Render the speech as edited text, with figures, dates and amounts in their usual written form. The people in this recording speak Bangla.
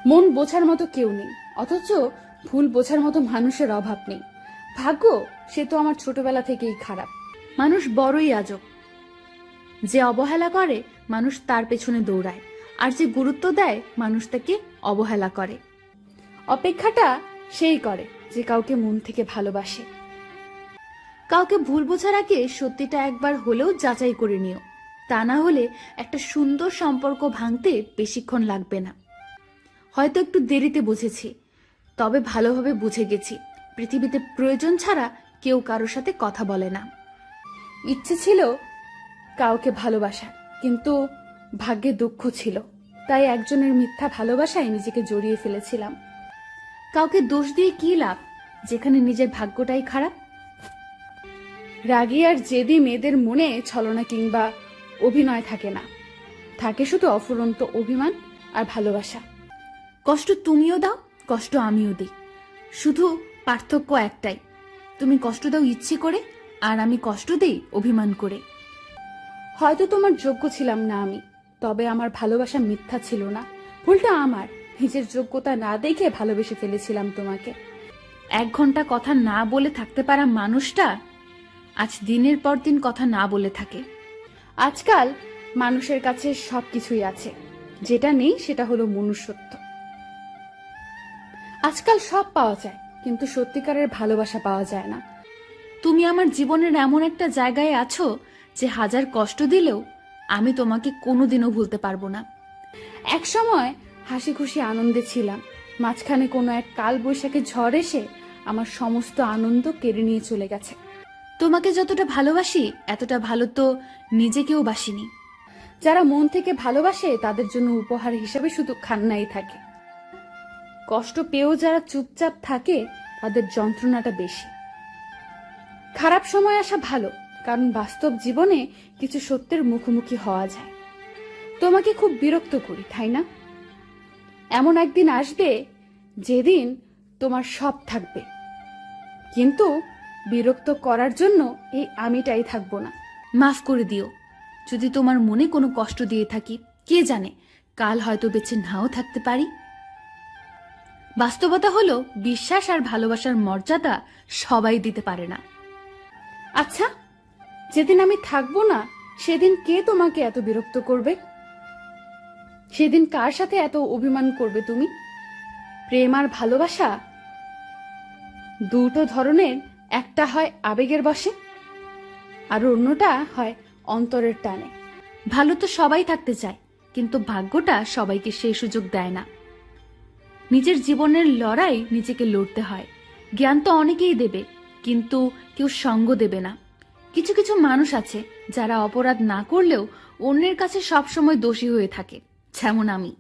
মন বোঝার মতো কেউ নেই, অথচ ভুল বোঝার মতো মানুষের অভাব নেই। ভাগ্য সে তো আমার ছোটবেলা থেকেই খারাপ। মানুষ বড়ই আজব, যে অবহেলা করে মানুষ তার পেছনে দৌড়ায়, আর যে গুরুত্ব দেয় মানুষ তাকে অবহেলা করে। অপেক্ষাটা সেই করে যে কাউকে মন থেকে ভালোবাসে। কাউকে ভুল বোঝার আগে সত্যিটা একবার হলেও যাচাই করে নিও, তা না হলে একটা সুন্দর সম্পর্ক ভাঙতে বেশিক্ষণ লাগবে না। হয়তো একটু দেরিতে বুঝেছি, তবে ভালোভাবে বুঝে গেছি পৃথিবীতে প্রয়োজন ছাড়া কেউ কারোর সাথে কথা বলে না। ইচ্ছে ছিল কাউকে ভালোবাসার, কিন্তু ভাগ্যে দুঃখ ছিল, তাই একজনের মিথ্যা ভালোবাসায় নিজেকে জড়িয়ে ফেলেছিলাম। কাউকে দোষ দিয়ে কি লাভ যেখানে নিজের ভাগ্যটাই খারাপ। রাগী আর জেদি মেয়েদের মনে ছলনা কিংবা অভিনয় থাকে না, থাকে শুধু অফুরন্ত অভিমান আর ভালোবাসা। কষ্ট তুমিও দাও, কষ্ট আমিও দিই, শুধু পার্থক্য একটাই, তুমি কষ্ট দাও ইচ্ছে করে আর আমি কষ্ট দিই অভিমান করে। হয়তো তোমার যোগ্য ছিলাম না আমি, তবে আমার ভালোবাসা মিথ্যা ছিল না। ভুলটা আমার, নিজের যোগ্যতা না দেখে ভালোবেসে ফেলেছিলাম তোমাকে। 1 ঘন্টা কথা না বলে থাকতে পারা মানুষটা আজ দিনের পর দিন কথা না বলে থাকে। আজকাল মানুষের কাছে সবকিছুই আছে, যেটা নেই সেটা হলো মনুষ্যত্ব। আজকাল সব পাওয়া যায়, কিন্তু সত্যিকারের ভালোবাসা পাওয়া যায় না। তুমি আমার জীবনের এমন একটা জায়গায় আছো যে হাজার কষ্ট দিলেও আমি তোমাকে কোনোদিনও ভুলতে পারবো না। এক সময় হাসি খুশি আনন্দে ছিলাম, মাঝখানে কোনো এক কাল বৈশাখী ঝড় এসে আমার সমস্ত আনন্দ কেড়ে নিয়ে চলে গেছে। তোমাকে যতটা ভালোবাসি এতটা ভালো তো নিজেকেও বাসিনি। যারা মন থেকে ভালোবাসে তাদের জন্য উপহার হিসেবে শুধু খান্নাই থাকে। কষ্ট পেয়েও যারা চুপচাপ থাকে তাদের যন্ত্রণাটা বেশি। খারাপ সময় আসা ভালো, কারণ বাস্তব জীবনে কিছু সত্যের মুখোমুখি হওয়া যায়। তোমাকে খুব বিরক্ত করি, তাই না? এমন একদিন আসবে যেদিন তোমার সব থাকবে, কিন্তু বিরক্ত করার জন্য এই আমিটাই থাকবো না। মাফ করে দিও যদি তোমার মনে কোনো কষ্ট দিয়ে থাকি, কে জানে কাল হয়তো বেঁচে নাও থাকতে পারি। বাস্তবতা হলো বিশ্বাস আর ভালোবাসার মর্যাদা সবাই দিতে পারে না। আচ্ছা, যেদিন আমি থাকবো না সেদিন কে তোমাকে এত বিরক্ত করবে? সেদিন কার সাথে এত অভিমান করবে তুমি? প্রেম আর ভালোবাসা দুটো ধরনের, একটা হয় আবেগের বশে আর অন্যটা হয় অন্তরের টানে। ভালো তো সবাই থাকতে চায়, কিন্তু ভাগ্যটা সবাইকে সেই সুযোগ দেয় না। নিজের জীবনের লড়াই নিজেকে লড়তে হয়। জ্ঞান তো অনেকেই দেবে, কিন্তু কেউ সঙ্গ দেবে না। কিছু কিছু মানুষ আছে যারা অপরাধ না করলেও অন্যের কাছে সবসময় দোষী হয়ে থাকে, যেমন আমি।